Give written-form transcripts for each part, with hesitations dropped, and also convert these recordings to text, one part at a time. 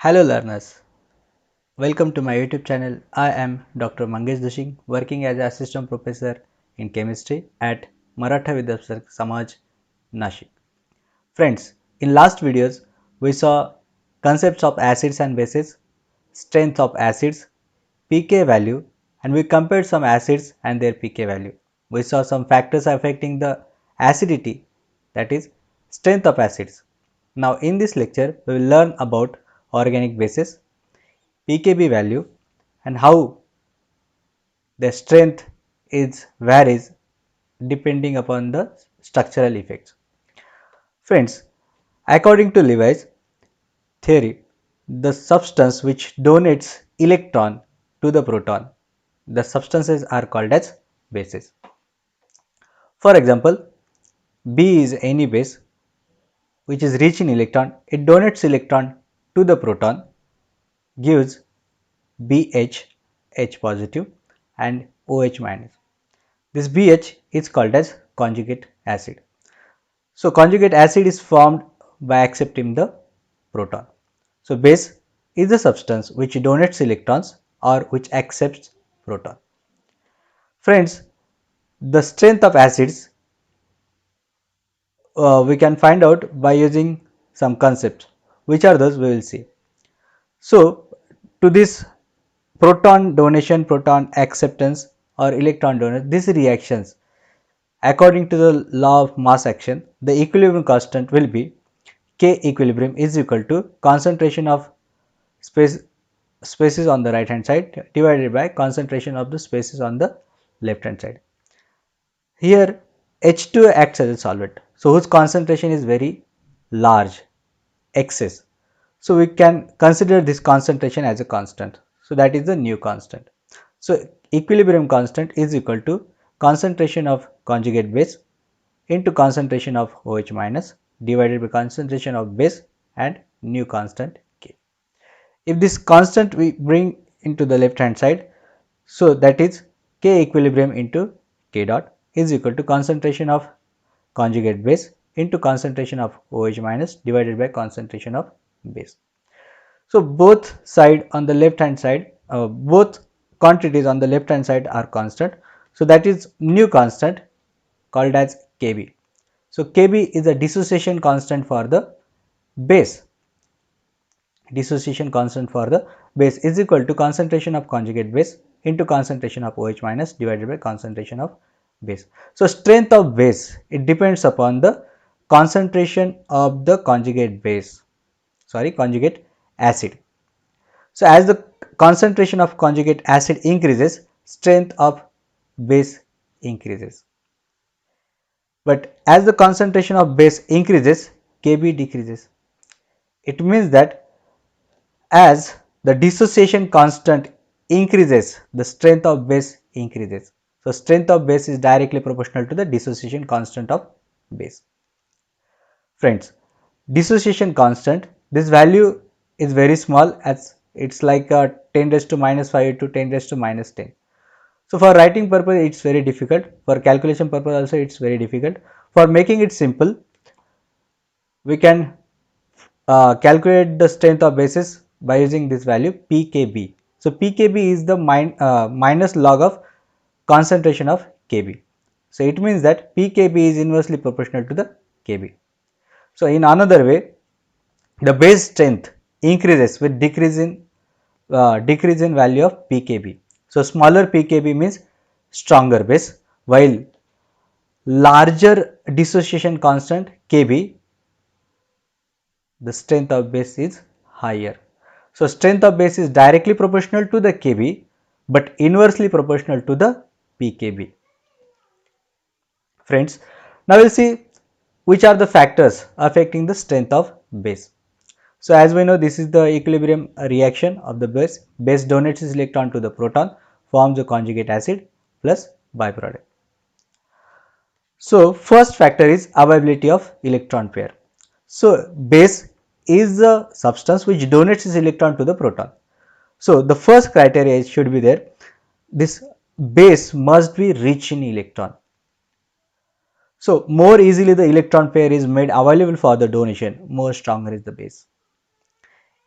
Hello learners, welcome to my YouTube channel. I am Dr. Mangesh Doshi, working as assistant professor in chemistry at Maratha Vidyasar Samaj, Nashik. Friends, in last videos we saw concepts of acids and bases, strength of acids, pK value, and we compared some acids and their pK value. We saw some factors affecting the acidity, that is strength of acids. Now in this lecture we will learn about organic bases, pKb value, and how the strength is varies depending upon the structural effects. Friends, according to Levi's theory, the substance which donates electron to the proton, the substances are called as bases. For example, B is any base which is rich in electron, it donates electron to the proton, gives BH, H positive and OH minus. This BH is called as conjugate acid. So, conjugate acid is formed by accepting the proton. So, base is the substance which donates electrons or which accepts proton. Friends, the strength of acids we can find out by using some concepts. Which are those we will see. So, to this proton donation, proton acceptance or electron donation, these reactions according to the law of mass action, the equilibrium constant will be K equilibrium is equal to concentration of spaces on the right hand side divided by concentration of the spaces on the left hand side. Here H2 acts as a solvent, so whose concentration is very large, excess. So we can consider this concentration as a constant. So that is the new constant. So equilibrium constant is equal to concentration of conjugate base into concentration of OH minus divided by concentration of base and new constant K. If this constant we bring into the left hand side, so that is K equilibrium into K dot is equal to concentration of conjugate base into concentration of OH minus divided by concentration of base. So both side on the left hand side, both quantities on the left hand side are constant. So that is new constant called as Kb. So Kb is a dissociation constant for the base. Dissociation constant for the base is equal to concentration of conjugate base into concentration of OH minus divided by concentration of base. So strength of base, it depends upon the concentration of the conjugate base, conjugate acid. So as the concentration of conjugate acid increases, strength of base increases. But as the concentration of base increases, Kb decreases. It means that as the dissociation constant increases, the strength of base increases. So strength of base is directly proportional to the dissociation constant of base. Friends, dissociation constant, this value is very small, as it's like 10 raised to minus 5 to 10 raised to minus 10. So for writing purpose it's very difficult, for calculation purpose also it's very difficult. For making it simple, we can calculate the strength of bases by using this value pKb. So pKb is the minus log of concentration of Kb. So it means that pKb is inversely proportional to the Kb. So in another way, the base strength increases with decrease in value of pKb. So smaller pKb means stronger base, while larger dissociation constant Kb, the strength of base is higher. So strength of base is directly proportional to the Kb, but inversely proportional to the pKb. Friends, now we will see which are the factors affecting the strength of base. So as we know, this is the equilibrium reaction of the base. Base donates its electron to the proton, forms a conjugate acid plus byproduct. So first factor is availability of electron pair. So base is the substance which donates its electron to the proton. So the first criteria should be there. This base must be rich in electron. So more easily the electron pair is made available for the donation, more stronger is the base.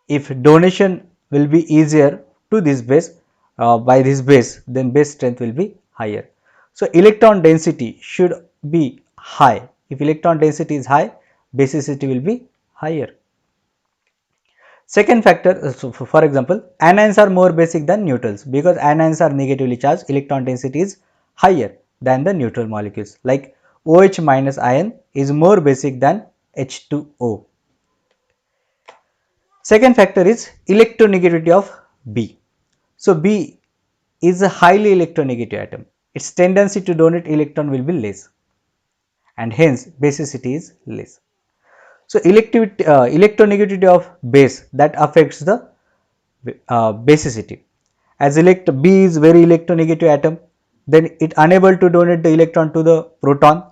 If donation will be easier to this base by this base, then base strength will be higher. So electron density should be high. If electron density is high, basicity will be higher. Second factor, so for example, anions are more basic than neutrals because anions are negatively charged, electron density is higher than the neutral molecules, like OH minus ion is more basic than H2O. Second factor is electronegativity of B. So B is a highly electronegative atom. Its tendency to donate electron will be less and hence basicity is less. So electronegativity of base that affects the basicity. As B is very electronegative atom, then it unable to donate the electron to the proton.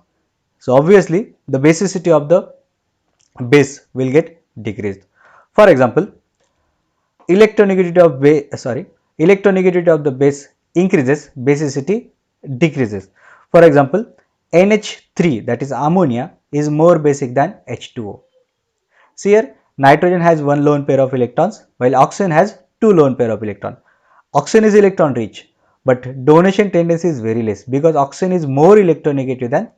So obviously the basicity of the base will get decreased. For example, electronegativity of the base increases, basicity decreases. For example, NH3, that is ammonia, is more basic than H2O. See here, nitrogen has one lone pair of electrons while oxygen has two lone pair of electrons. Oxygen is electron rich, but donation tendency is very less because oxygen is more electronegative than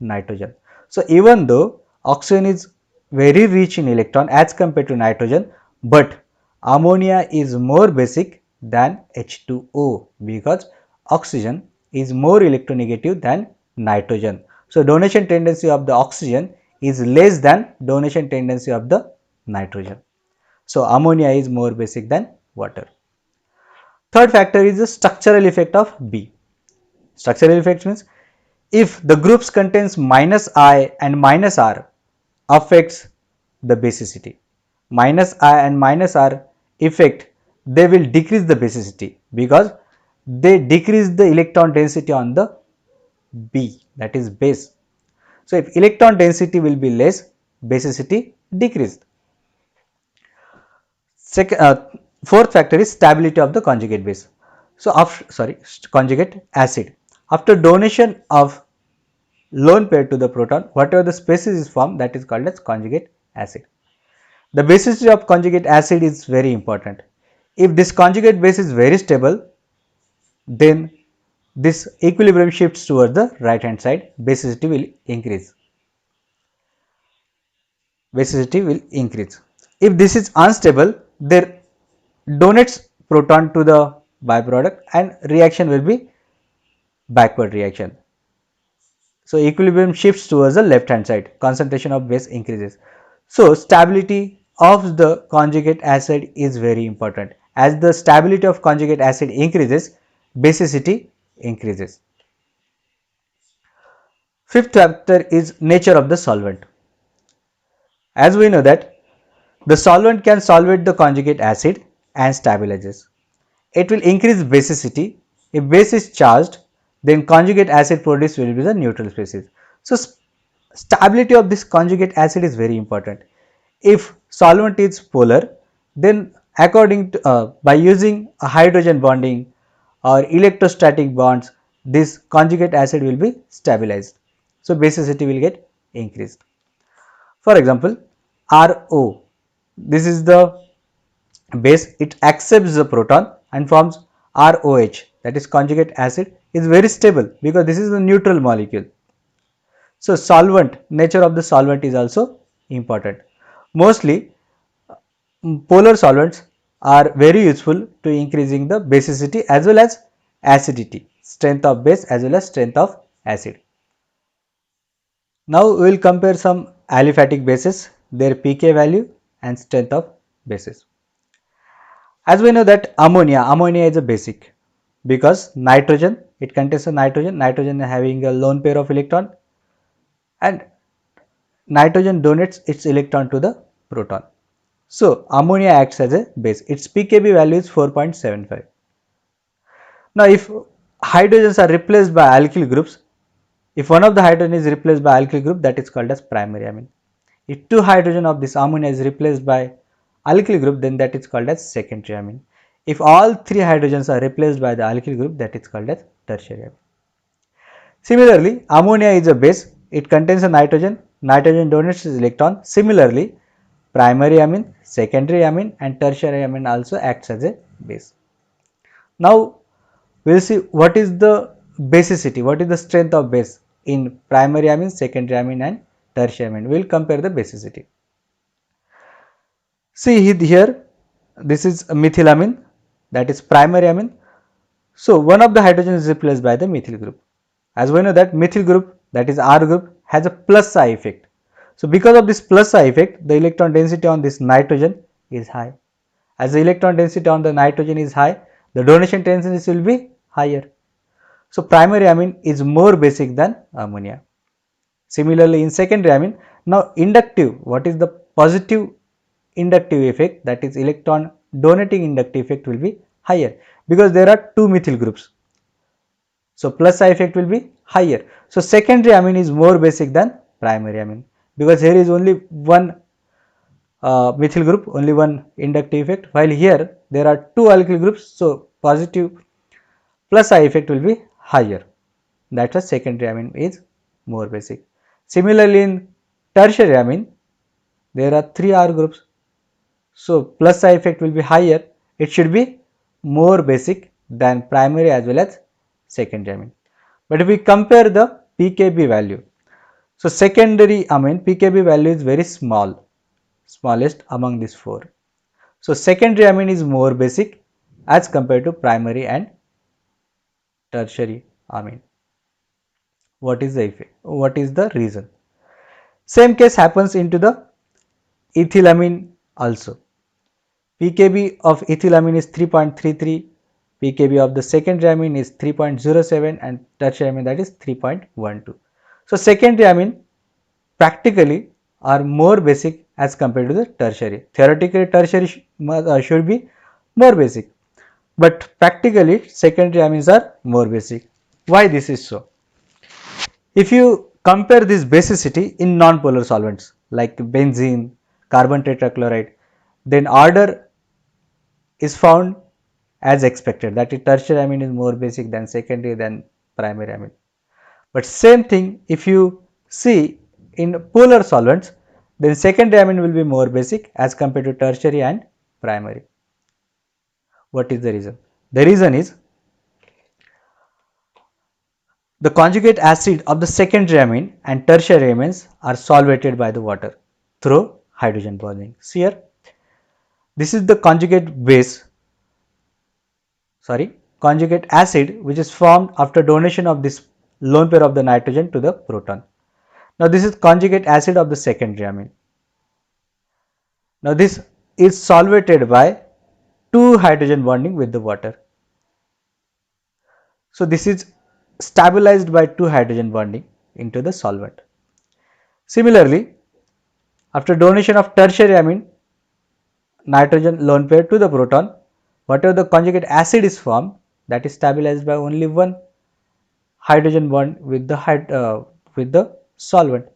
nitrogen. So even though oxygen is very rich in electron as compared to nitrogen, but ammonia is more basic than H2O because oxygen is more electronegative than nitrogen. So donation tendency of the oxygen is less than donation tendency of the nitrogen. So ammonia is more basic than water. Third factor is the structural effect of B. Structural effect means if the groups contains minus I and minus R affects the basicity. Minus I and minus R effect, they will decrease the basicity because they decrease the electron density on the B, that is base. So if electron density will be less, basicity decreased. Fourth factor is stability of the conjugate base. So conjugate acid. After donation of lone pair to the proton, whatever the species is formed, that is called as conjugate acid. The basicity of conjugate acid is very important. If this conjugate base is very stable, then this equilibrium shifts towards the right hand side, basicity will increase. Basicity will increase. If this is unstable, there donates proton to the byproduct and reaction will be backward reaction. So equilibrium shifts towards the left hand side, concentration of base increases. So stability of the conjugate acid is very important. As the stability of conjugate acid increases, basicity increases. Fifth factor is nature of the solvent. As we know that the solvent can solvate the conjugate acid and stabilizes. It will increase basicity. If base is charged, then conjugate acid produced will be the neutral species. So stability of this conjugate acid is very important. If solvent is polar, then according to by using a hydrogen bonding or electrostatic bonds, this conjugate acid will be stabilized. So basicity will get increased. For example, RO, this is the base, it accepts the proton and forms ROH, that is conjugate acid, is very stable because this is a neutral molecule. So solvent, nature of the solvent is also important. Mostly polar solvents are very useful to increasing the basicity as well as acidity, strength of base as well as strength of acid. Now we will compare some aliphatic bases, their pK value and strength of bases. As we know that ammonia is a basic because nitrogen, it contains a nitrogen having a lone pair of electron and nitrogen donates its electron to the proton. So ammonia acts as a base, its pKb value is 4.75. Now if hydrogens are replaced by alkyl groups, if one of the hydrogen is replaced by alkyl group, that is called as primary amine. If two hydrogen of this ammonia is replaced by alkyl group, then that is called as secondary amine. If all three hydrogens are replaced by the alkyl group, that is called as tertiary amine. Similarly, ammonia is a base, it contains a nitrogen donates its electron. Similarly, primary amine, secondary amine and tertiary amine also acts as a base. Now we will see what is the basicity, what is the strength of base in primary amine, secondary amine and tertiary amine. We will compare the basicity. See here, this is a methylamine, that is primary amine. So one of the hydrogen is replaced by the methyl group. As we know that methyl group, that is R group, has a plus psi effect. So because of this plus psi effect, the electron density on this nitrogen is high. As the electron density on the nitrogen is high, the donation tendency will be higher. So primary amine is more basic than ammonia. Similarly, in secondary amine, now inductive, what is the positive inductive effect, that is electron donating inductive effect will be higher because there are two methyl groups. So plus psi effect will be higher. So secondary amine is more basic than primary amine because here is only one methyl group, only one inductive effect, while here there are two alkyl groups. So positive plus psi effect will be higher. That is secondary amine is more basic. Similarly, in tertiary amine, there are three R groups. So plus psi effect will be higher. It should be more basic than primary as well as secondary amine. But if we compare the pKb value, so secondary amine pKb value is very small, smallest among these four. So secondary amine is more basic as compared to primary and tertiary amine. What is the effect? What is the reason? Same case happens into the ethylamine also. pKb of ethylamine is 3.33, pKb of the secondary amine is 3.07 and tertiary amine, that is 3.12. So secondary amine practically are more basic as compared to the tertiary. Theoretically tertiary should be more basic, but practically secondary amines are more basic. Why this is so? If you compare this basicity in non-polar solvents like benzene, carbon tetrachloride, then order is found as expected, that is tertiary amine is more basic than secondary than primary amine. But same thing if you see in polar solvents, then secondary amine will be more basic as compared to tertiary and primary. What is the reason? The reason is the conjugate acid of the secondary amine and tertiary amines are solvated by the water through hydrogen bonding. See here, this is the conjugate acid which is formed after donation of this lone pair of the nitrogen to the proton. Now this is conjugate acid of the secondary amine. Now this is solvated by two hydrogen bonding with the water. So this is stabilized by two hydrogen bonding into the solvent. Similarly, after donation of tertiary amine nitrogen lone pair to the proton, whatever the conjugate acid is formed, that is stabilized by only one hydrogen bond with the solvent.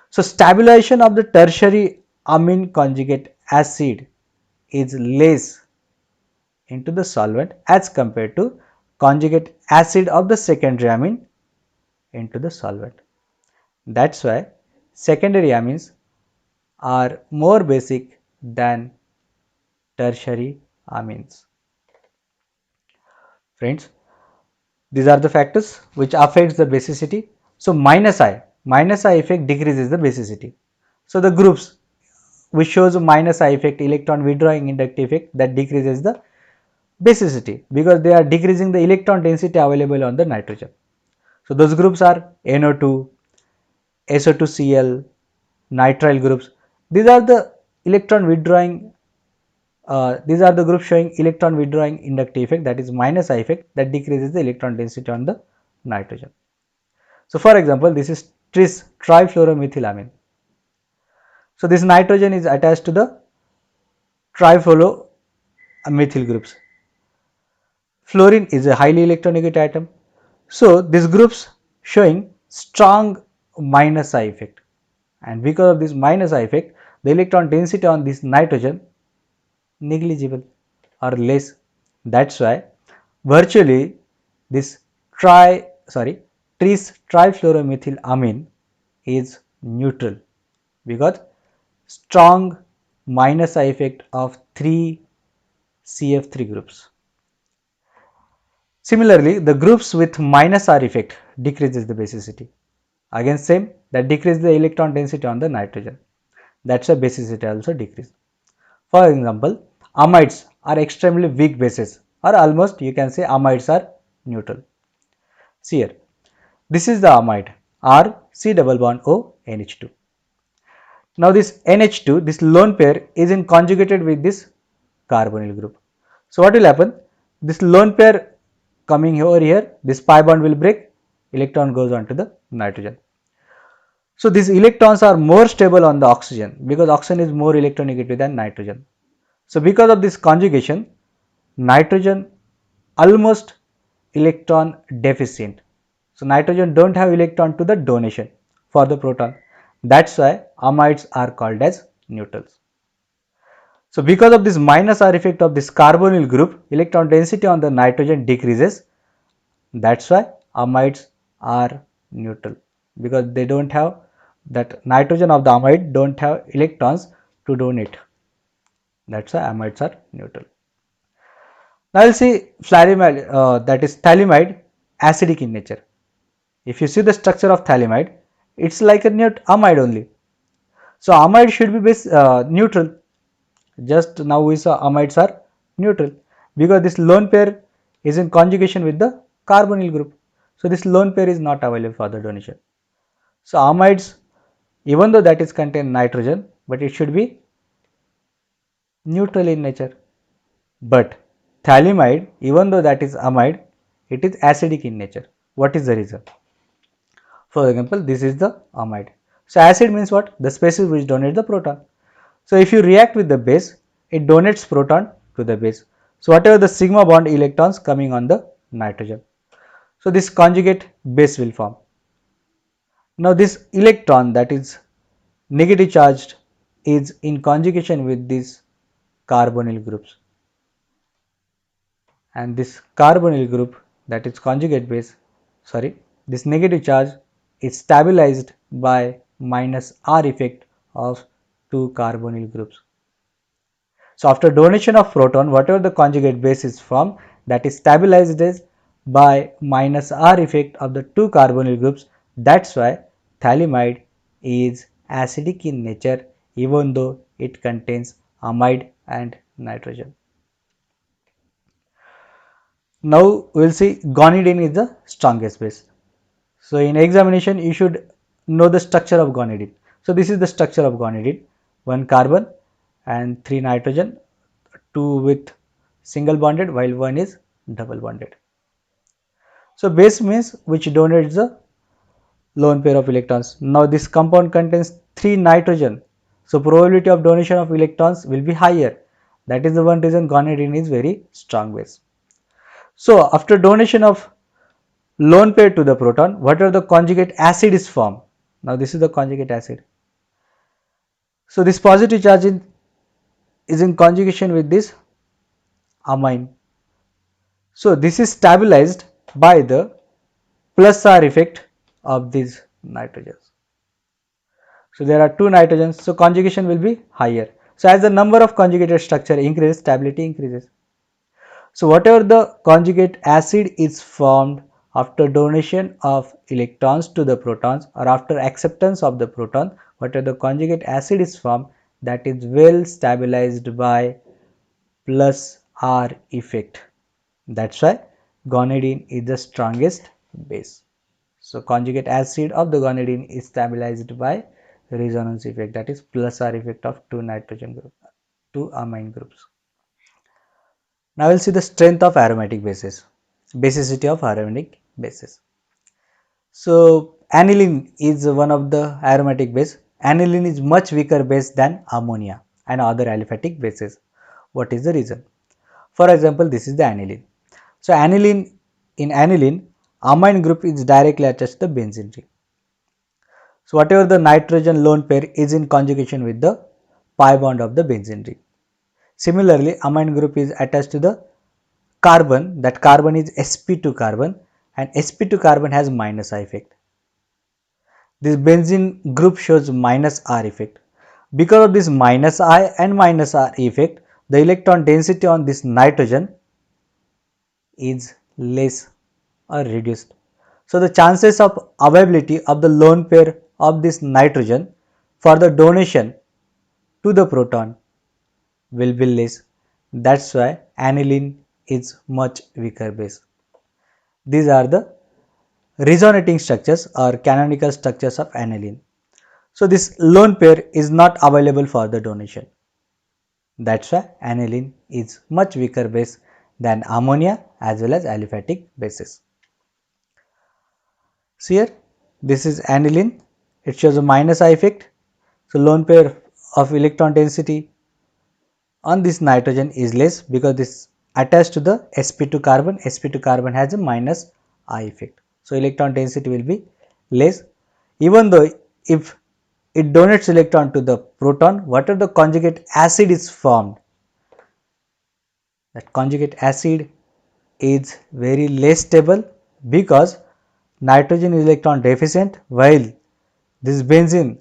So stabilization of the tertiary amine conjugate acid is less into the solvent as compared to conjugate acid of the secondary amine into the solvent. That's why secondary amines are more basic than tertiary amines. Friends, these are the factors which affects the basicity. So minus I effect decreases the basicity. So the groups which shows a minus I effect, electron withdrawing inductive effect, that decreases the basicity because they are decreasing the electron density available on the nitrogen. So those groups are NO2, SO2Cl, nitrile groups. These are the electron withdrawing these are the groups showing electron withdrawing inductive effect, that is minus I effect, that decreases the electron density on the nitrogen. So for example, this is tris trifluoromethylamine. So this nitrogen is attached to the trifluoromethyl groups. Fluorine is a highly electronegative atom. So these groups showing strong minus I effect, and because of this minus I effect, the electron density on this nitrogen negligible or less. That's why virtually this tris trifluoromethylamine is neutral because strong minus I effect of 3 CF3 groups. Similarly, the groups with minus R effect decreases the basicity. Again same, that decreases the electron density on the nitrogen. That's why basicity also decrease. For example, amides are extremely weak bases, or almost you can say amides are neutral. See here, this is the amide R C double bond O NH2. Now this NH2, this lone pair is in conjugated with this carbonyl group. So what will happen? This lone pair coming over here, this pi bond will break, electron goes on to the nitrogen. So these electrons are more stable on the oxygen because oxygen is more electronegative than nitrogen. So because of this conjugation, nitrogen almost electron deficient. So nitrogen don't have electron to the donation for the proton. That's why amides are called as neutrals. So because of this minus R effect of this carbonyl group, electron density on the nitrogen decreases. That's why amides are neutral, because they don't have that nitrogen of the amide don't have electrons to donate. That's why amides are neutral. Now we'll see phthalimide, that is phthalimide, acidic in nature. If you see the structure of phthalimide, it's like a amide only. So amide should be neutral. Just now we saw amides are neutral because this lone pair is in conjugation with the carbonyl group. So this lone pair is not available for the donation. So amides, even though that is contain nitrogen, but it should be neutral in nature. But phthalimide, even though that is amide, it is acidic in nature. What is the reason? For example, this is the amide. So acid means what? The species which donate the proton. So if you react with the base, it donates proton to the base. So whatever the sigma bond electrons coming on the nitrogen. So this conjugate base will form. Now this electron that is negative charged is in conjugation with these carbonyl groups. And this carbonyl group, that is conjugate base, this negative charge is stabilized by minus R effect of two carbonyl groups. So after donation of proton, whatever the conjugate base is formed, that is stabilized by minus R effect of the two carbonyl groups. That's why phthalimide is acidic in nature, even though it contains amide and nitrogen. Now we will see guanidine is the strongest base. So in examination you should know the structure of guanidine. So this is the structure of guanidine: 1 carbon and 3 nitrogen, 2 with single bonded while 1 is double bonded. So base means which donates the lone pair of electrons. Now this compound contains 3 nitrogen. So probability of donation of electrons will be higher. That is the one reason guanidine is very strong base. So after donation of lone pair to the proton, whatever the conjugate acid is formed. Now this is the conjugate acid. So this positive charge is in conjugation with this amine. So this is stabilized by the plus R effect of these nitrogens. So there are 2 nitrogens, so conjugation will be higher. So as the number of conjugated structure increases, stability increases. So whatever the conjugate acid is formed after donation of electrons to the protons or after acceptance of the proton, whatever the conjugate acid is formed, that is well stabilized by plus R effect. That's why guanidine is the strongest base. So conjugate acid of the guanidine is stabilized by resonance effect, that is plus R effect of 2 nitrogen group, 2 amine groups. Now we will see the strength of aromatic bases, basicity of aromatic bases. So aniline is one of the aromatic base. Aniline is much weaker base than ammonia and other aliphatic bases. What is the reason? For example, this is the aniline. So aniline, in aniline, amine group is directly attached to the benzene ring. So whatever the nitrogen lone pair is in conjugation with the pi bond of the benzene ring. Similarly, amine group is attached to the carbon, that carbon is sp2 carbon, and sp2 carbon has minus I effect. This benzene group shows minus R effect, Because of this minus I and minus R effect, the electron density on this nitrogen is less or reduced. So, the chances of availability of the lone pair of this nitrogen for the donation to the proton will be less. That is why aniline is much weaker base. These are the resonating structures or canonical structures of aniline. So, this lone pair is not available for the donation. That is why aniline is much weaker base than ammonia as well as aliphatic bases. So, here this is aniline, it shows a minus I effect. So, lone pair of electron density on this nitrogen is less because this attached to the sp2 carbon, sp2 carbon has a minus I effect. So, electron density will be less, even though if it donates electron to the proton, whatever the conjugate acid is formed, that conjugate acid is very less stable because nitrogen is electron deficient while this benzene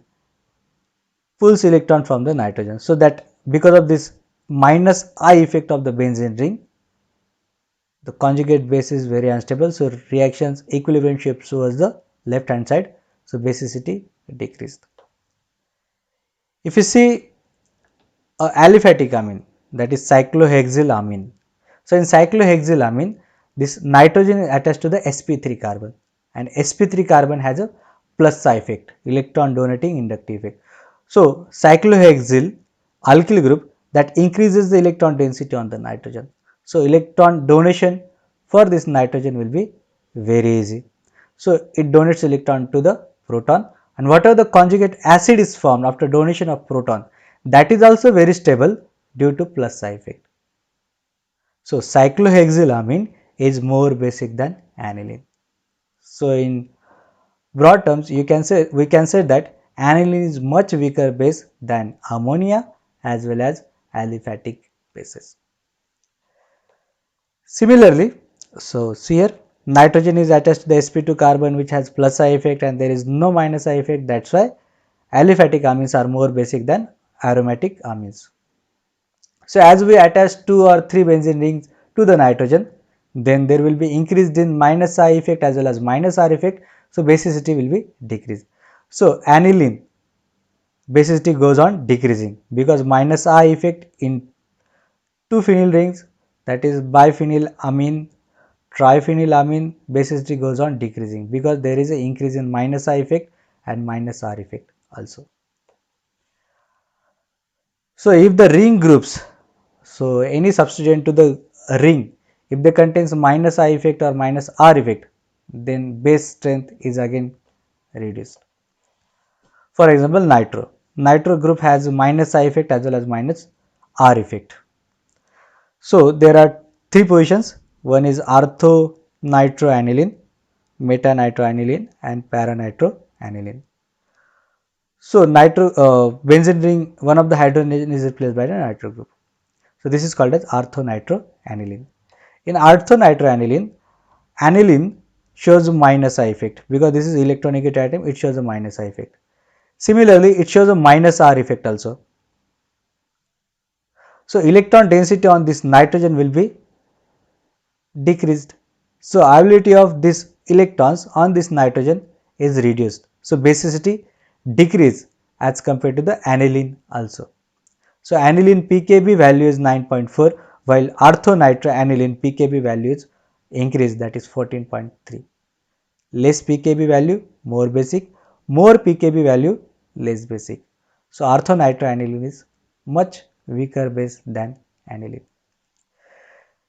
pulls electron from the nitrogen. So, that because of this minus I effect of the benzene ring, the conjugate base is very unstable. So, reactions equilibrium shape towards the left hand side. So, basicity decreased. If you see aliphatic amine, that is cyclohexylamine. So, in cyclohexylamine, this nitrogen is attached to the sp3 carbon and sp3 carbon has a plus psi effect, electron donating inductive effect. So, cyclohexyl alkyl group that increases the electron density on the nitrogen. So, electron donation for this nitrogen will be very easy. So, it donates electron to the proton, and whatever the conjugate acid is formed after donation of proton, that is also very stable due to plus psi effect. So, cyclohexylamine is more basic than aniline. So, in broad terms, we can say that aniline is much weaker base than ammonia as well as aliphatic bases. Similarly, so see here nitrogen is attached to the sp2 carbon which has plus I effect and there is no minus I effect, that is why aliphatic amines are more basic than aromatic amines. So, as we attach 2 or 3 benzene rings to the nitrogen, then there will be increased in minus I effect as well as minus R effect. So, basicity will be decreased. So, aniline basicity goes on decreasing because minus I effect in 2 phenyl rings, that is biphenylamine, triphenylamine, basicity goes on decreasing because there is an increase in minus I effect and minus R effect also. So, if the ring groups, so any substituent to the ring, if they contains minus I effect or minus R effect, then base strength is again reduced. For example, nitro group has minus I effect as well as minus R effect. So, there are 3 positions, one is ortho nitroaniline, meta nitroaniline and para nitroaniline. So, benzene ring, one of the hydrogen is replaced by the nitro group. So, this is called as orthonitroaniline. In orthonitroaniline, aniline shows minus I effect because this is electronegative atom, it shows a minus I effect. Similarly, it shows a minus R effect also. So, electron density on this nitrogen will be decreased. So, availability of these electrons on this nitrogen is reduced. So, basicity decrease as compared to the aniline also. So, aniline pKb value is 9.4 while orthonitroaniline pKb value is increased, that is 14.3. Less pKb value more basic, more pKb value less basic. So, orthonitroaniline is much weaker base than aniline.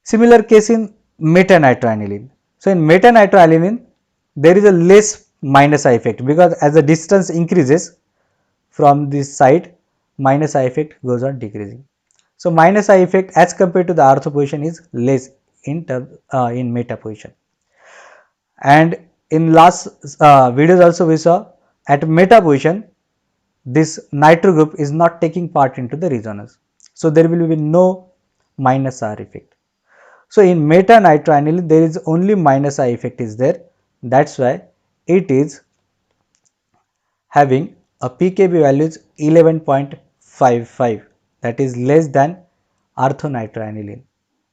Similar case in metanitroaniline. So, in metanitroaniline there is a less minus I effect because as the distance increases from this side, minus I effect goes on decreasing. So, minus I effect as compared to the ortho position is less in meta position. And in last videos also we saw at meta position this nitro group is not taking part into the resonance. So, there will be no minus R effect. So, in meta nitroaniline there is only minus I effect is there, that is why it is having a pKb value is 11.5 0.55, that is less than orthonitroaniline.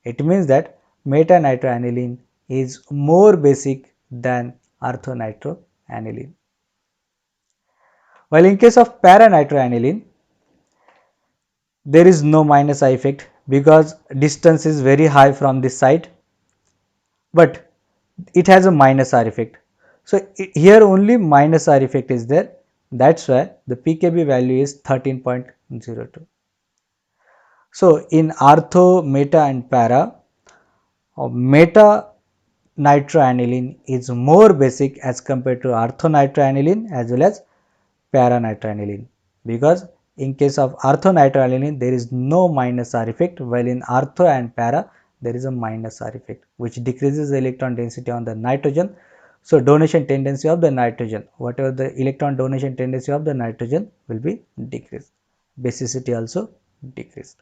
It means that metanitroaniline is more basic than orthonitroaniline. While in case of paranitroaniline, there is no minus I effect because distance is very high from this side, but it has a minus R effect. So, here only minus R effect is there, that is why the pKb value is 13.02. So, in ortho, meta and para, meta nitroaniline is more basic as compared to orthonitroaniline as well as paranitroaniline, because in case of orthonitroaniline there is no minus R effect, while in ortho and para there is a minus R effect which decreases the electron density on the nitrogen. So, donation tendency of the nitrogen, whatever the electron donation tendency of the nitrogen will be decreased, basicity also decreased.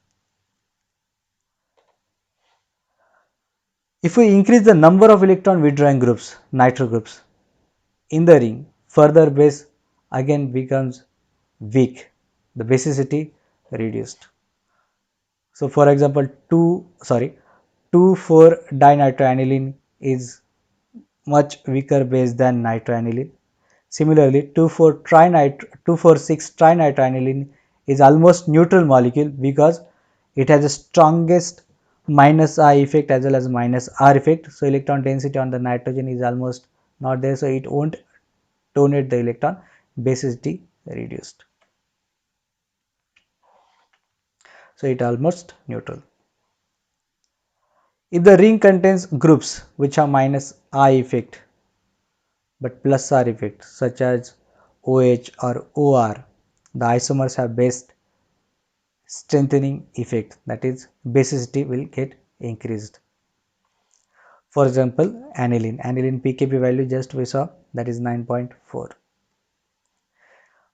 If we increase the number of electron withdrawing groups, nitro groups in the ring, further base again becomes weak, the basicity reduced. So, for example, 2,4-dinitroaniline is much weaker base than nitroaniline. Similarly, 2,4,6-trinitroaniline is almost neutral molecule because it has the strongest minus I effect as well as minus R effect. So, electron density on the nitrogen is almost not there. So, it won't donate the electron, basicity reduced. So, it almost neutral. If the ring contains groups which have minus I effect but plus R effect, such as OH or OR, the isomers have base strengthening effect, that is basicity will get increased. For example, aniline pKb value just we saw, that is 9.4.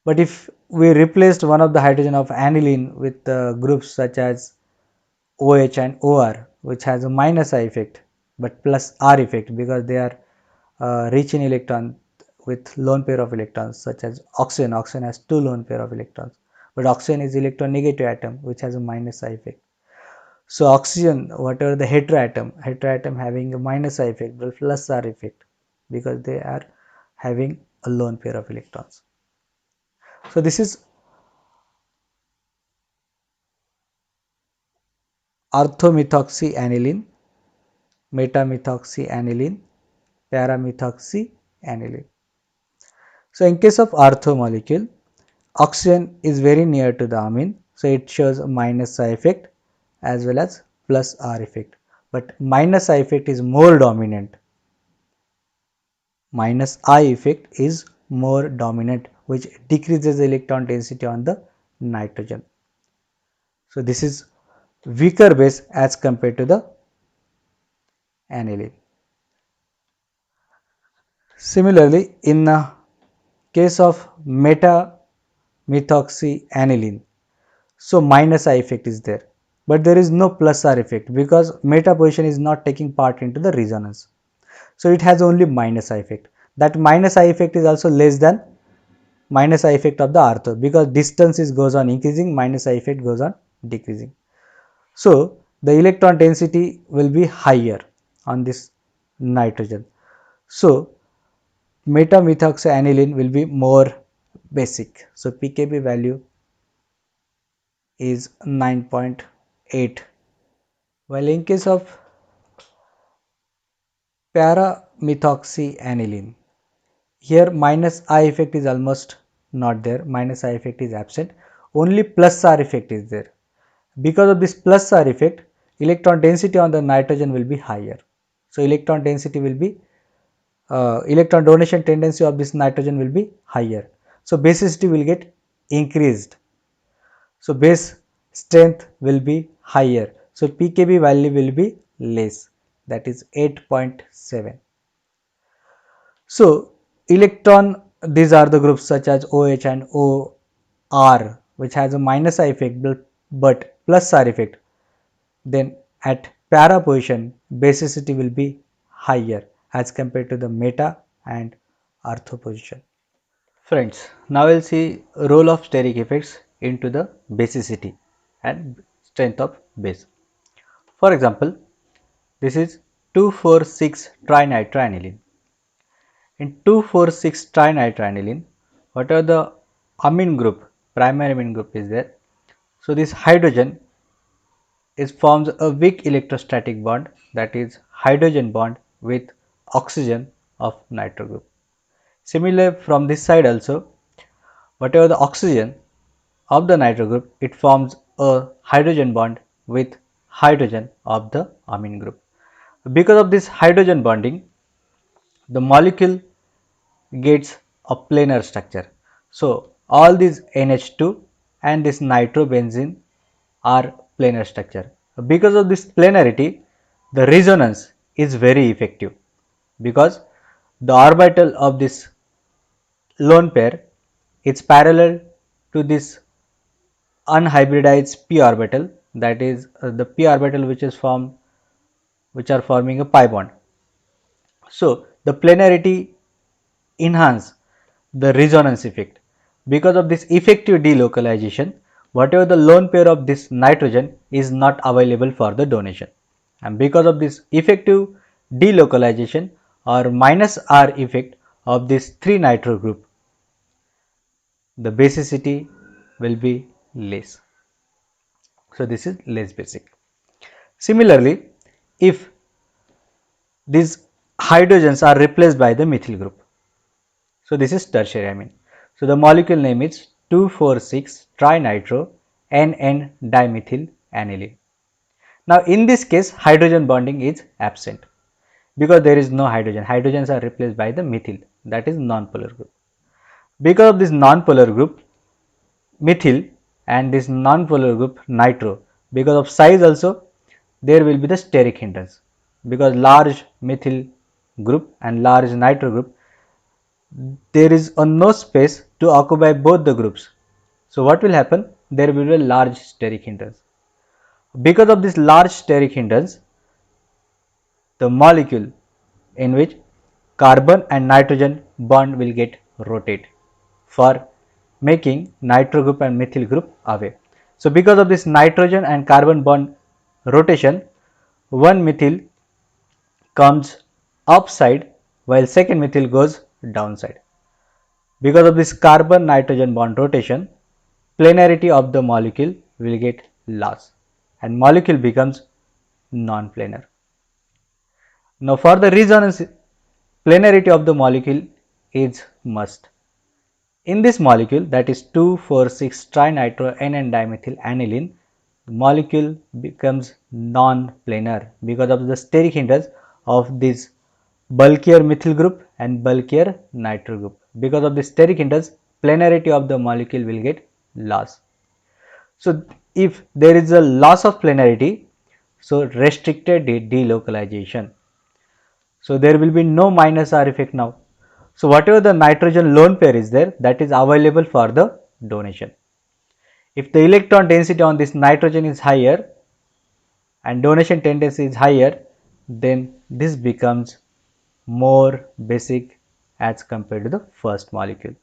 But if we replaced one of the hydrogen of aniline with groups such as OH and OR, which has a minus I effect but plus R effect because they are rich in electron with lone pair of electrons, such as oxygen. Oxygen has two lone pair of electrons, but oxygen is electronegative atom which has a minus I effect. So, oxygen, whatever the heteroatom having a minus I effect but plus R effect because they are having a lone pair of electrons. So, this is orthomethoxyaniline, metamethoxyaniline, paramethoxyaniline. So, in case of ortho molecule, oxygen is very near to the amine, so it shows a minus I effect as well as plus R effect, but minus I effect is more dominant. Minus I effect is more dominant, which decreases the electron density on the nitrogen. So, this is weaker base as compared to the aniline. Similarly, in case of metamethoxyaniline, so minus I effect is there, but there is no plus R effect because meta position is not taking part into the resonance. So, it has only minus I effect. That minus I effect is also less than minus I effect of the ortho because distance is goes on increasing, minus I effect goes on decreasing. So, the electron density will be higher on this nitrogen. So, metamethoxyaniline will be more basic. So, pKb value is 9.8. While in case of paramethoxyaniline, here minus I effect is almost not there, minus I effect is absent, only plus R effect is there. Because of this plus R effect, electron density on the nitrogen will be higher. So, electron density will be electron donation tendency of this nitrogen will be higher. So, basicity will get increased. So, base strength will be higher. So, pKb value will be less, that is 8.7. So, electron, these are the groups such as OH and OR which has a minus I effect but plus R effect. Then at para position basicity will be higher as compared to the meta and ortho position. Friends, now we will see role of steric effects into the basicity and strength of base. For example, this is 2,4,6 trinitroaniline. In 2,4,6 trinitroaniline, whatever the amine group, primary amine group is there, so this hydrogen is forms a weak electrostatic bond, that is hydrogen bond with oxygen of nitro group. Similar from this side also, whatever the oxygen of the nitro group, it forms a hydrogen bond with hydrogen of the amine group. Because of this hydrogen bonding, the molecule gets a planar structure. So, all these NH2 and this nitrobenzene are planar structure. Because of this planarity, the resonance is very effective, because the orbital of this lone pair is parallel to this unhybridized p orbital, that is the p orbital which are forming a pi bond. So, the planarity enhance the resonance effect. Because of this effective delocalization, whatever the lone pair of this nitrogen is not available for the donation, and because of this effective delocalization or minus R effect of this 3 nitro group, the basicity will be less. So, this is less basic. Similarly, if these hydrogens are replaced by the methyl group, so this is tertiary amine. So, the molecule name is 2,4,6 trinitro NN dimethyl aniline. Now, in this case, hydrogen bonding is absent because there is no hydrogen. Hydrogens are replaced by the methyl, that is non-polar group. Because of this non-polar group methyl and this non-polar group nitro, because of size also there will be the steric hindrance, because large methyl group and large nitro group, there is no space to occupy both the groups. So, what will happen? There will be a large steric hindrance. Because of this large steric hindrance, the molecule in which carbon and nitrogen bond will get rotate for making nitro group and methyl group away. So, because of this nitrogen and carbon bond rotation, one methyl comes upside while second methyl goes downside. Because of this carbon nitrogen bond rotation, planarity of the molecule will get lost and molecule becomes non-planar. Now, for the resonance, planarity of the molecule is must. In this molecule, that is 2,4,6 trinitro NN dimethyl aniline, the molecule becomes non-planar because of the steric hindrance of this bulkier methyl group and bulkier nitro group. Because of the steric hindrance, planarity of the molecule will get lost. So, if there is a loss of planarity, so restricted delocalization. So, there will be no minus R effect now. So, whatever the nitrogen lone pair is there, that is available for the donation. If the electron density on this nitrogen is higher and donation tendency is higher, then this becomes more basic as compared to the first molecule.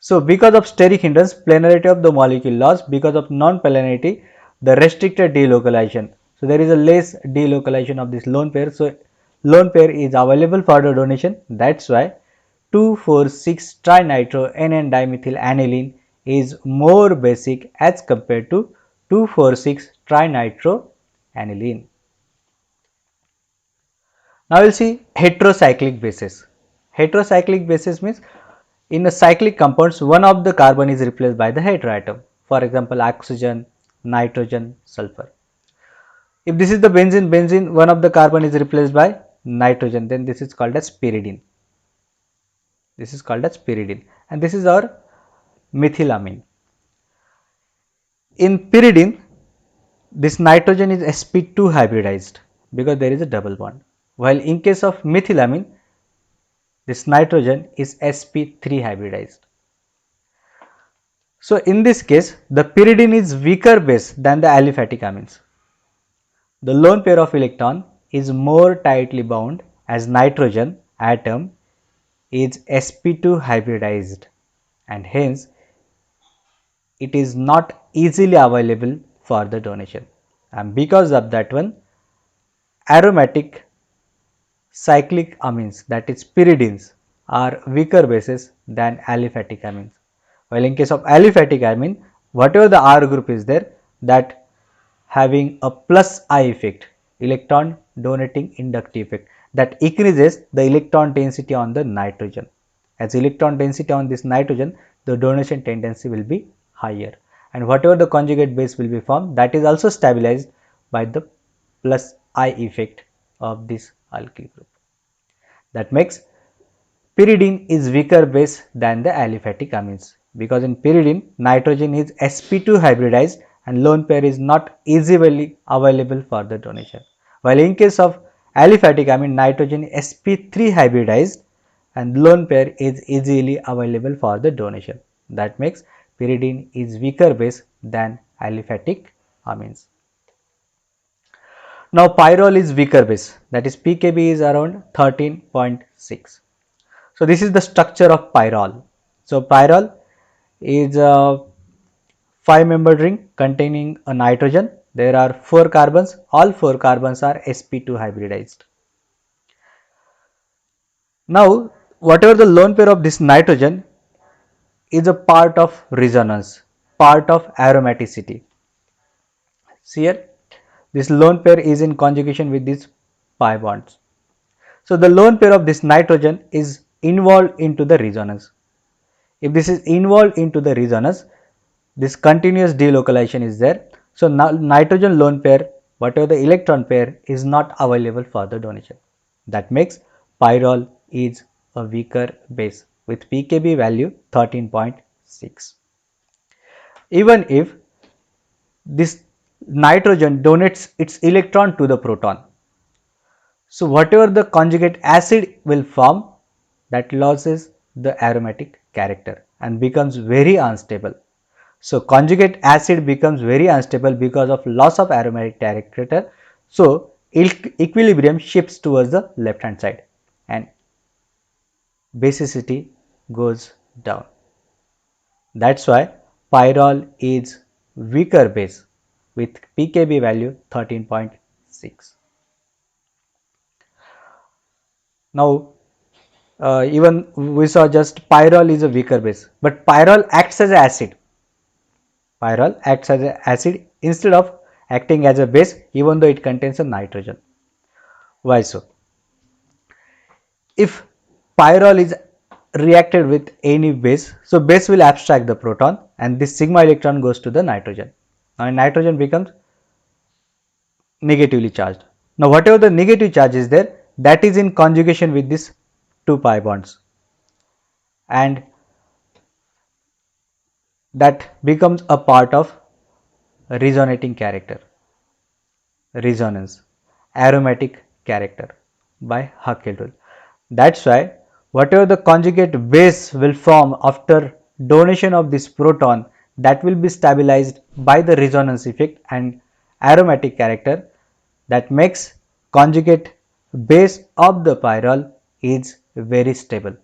So, because of steric hindrance, planarity of the molecule lost. Because of non-planarity, the restricted delocalization. So, there is a less delocalization of this lone pair. So, lone pair is available for the donation. That is why 2,4,6 trinitro NN dimethyl aniline is more basic as compared to 2,4,6 trinitro aniline. Now, we will see heterocyclic bases. Heterocyclic bases means in a cyclic compounds, one of the carbon is replaced by the heteroatom. For example, oxygen, nitrogen, sulfur. If this is the benzene, one of the carbon is replaced by nitrogen, then this is called as pyridine. This is called as pyridine, and this is our methylamine. In pyridine, this nitrogen is sp2 hybridized because there is a double bond, while in case of methylamine, this nitrogen is sp3 hybridized. So, in this case, the pyridine is weaker base than the aliphatic amines. The lone pair of electron is more tightly bound as nitrogen atom is sp2 hybridized, and hence it is not easily available for the donation, and because of that one, aromatic cyclic amines, that is pyridines, are weaker bases than aliphatic amines. While in case of aliphatic amine, whatever the R group is there, that having a plus I effect, electron donating inductive effect, that increases the electron density on the nitrogen. As electron density on this nitrogen, the donation tendency will be higher, and whatever the conjugate base will be formed, that is also stabilized by the plus I effect of this alkyl group. That makes pyridine is weaker base than the aliphatic amines, because in pyridine nitrogen is sp2 hybridized and lone pair is not easily available for the donation. While in case of aliphatic amine, nitrogen is sp3 hybridized and lone pair is easily available for the donation. That makes pyridine is weaker base than aliphatic amines. Now pyrrole is weaker base, that is pKb is around 13.6. So this is the structure of pyrrole. So pyrrole is a 5-membered ring containing a nitrogen. There are 4 carbons. All 4 carbons are sp2 hybridized. Now whatever the lone pair of this nitrogen is a part of resonance, part of aromaticity. See here, this lone pair is in conjugation with these pi bonds. So the lone pair of this nitrogen is involved into the resonance. If this is involved into the resonance, this continuous delocalization is there. So now nitrogen lone pair, whatever the electron pair, is not available for the donation. That makes pyrrole is a weaker base with pKb value 13.6. Even if this nitrogen donates its electron to the proton, so whatever the conjugate acid will form, that loses the aromatic character and becomes very unstable. So conjugate acid becomes very unstable because of loss of aromatic character. So equilibrium shifts towards the left hand side and basicity goes down. That's why pyrrole is weaker base with pKb value 13.6. Now even we saw just pyrrole is a weaker base, but pyrrole acts as an acid. Pyrrole acts as an acid instead of acting as a base, even though it contains a nitrogen. Why so? If pyrrole is reacted with any base, so base will abstract the proton and this sigma electron goes to the nitrogen. Now nitrogen becomes negatively charged. Now whatever the negative charge is there, that is in conjugation with these 2 pi bonds, and that becomes a part of resonating character, resonance, aromatic character by Huckel rule. That's why whatever the conjugate base will form after donation of this proton, that will be stabilized by the resonance effect and aromatic character, that makes conjugate base of the pyrrole is very stable.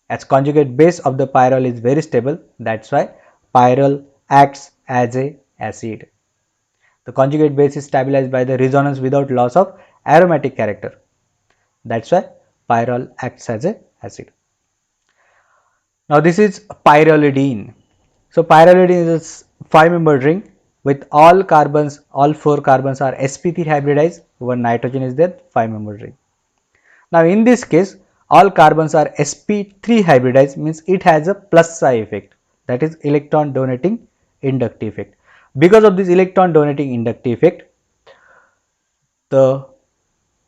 As conjugate base of the pyrrole is very stable, that's why pyrrole acts as a acid. The conjugate base is stabilized by the resonance without loss of aromatic character. That's why pyrrole acts as a acid. Now this is pyrrolidine. So pyrrolidine is a 5-membered ring with all carbons, all 4 carbons are sp3 hybridized, one nitrogen is there, 5-membered ring. Now in this case, all carbons are sp3 hybridized, means it has a plus psi effect, that is electron donating inductive effect. Because of this electron donating inductive effect, the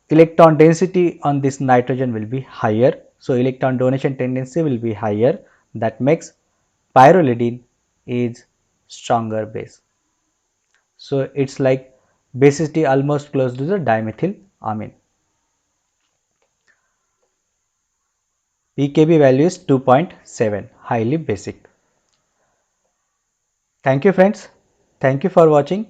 electron density on this nitrogen will be higher. So electron donation tendency will be higher. That makes pyrrolidine is stronger base. So it's like basicity almost close to the dimethyl amine. pKb value is 2.7, highly basic. Thank you friends. Thank you for watching.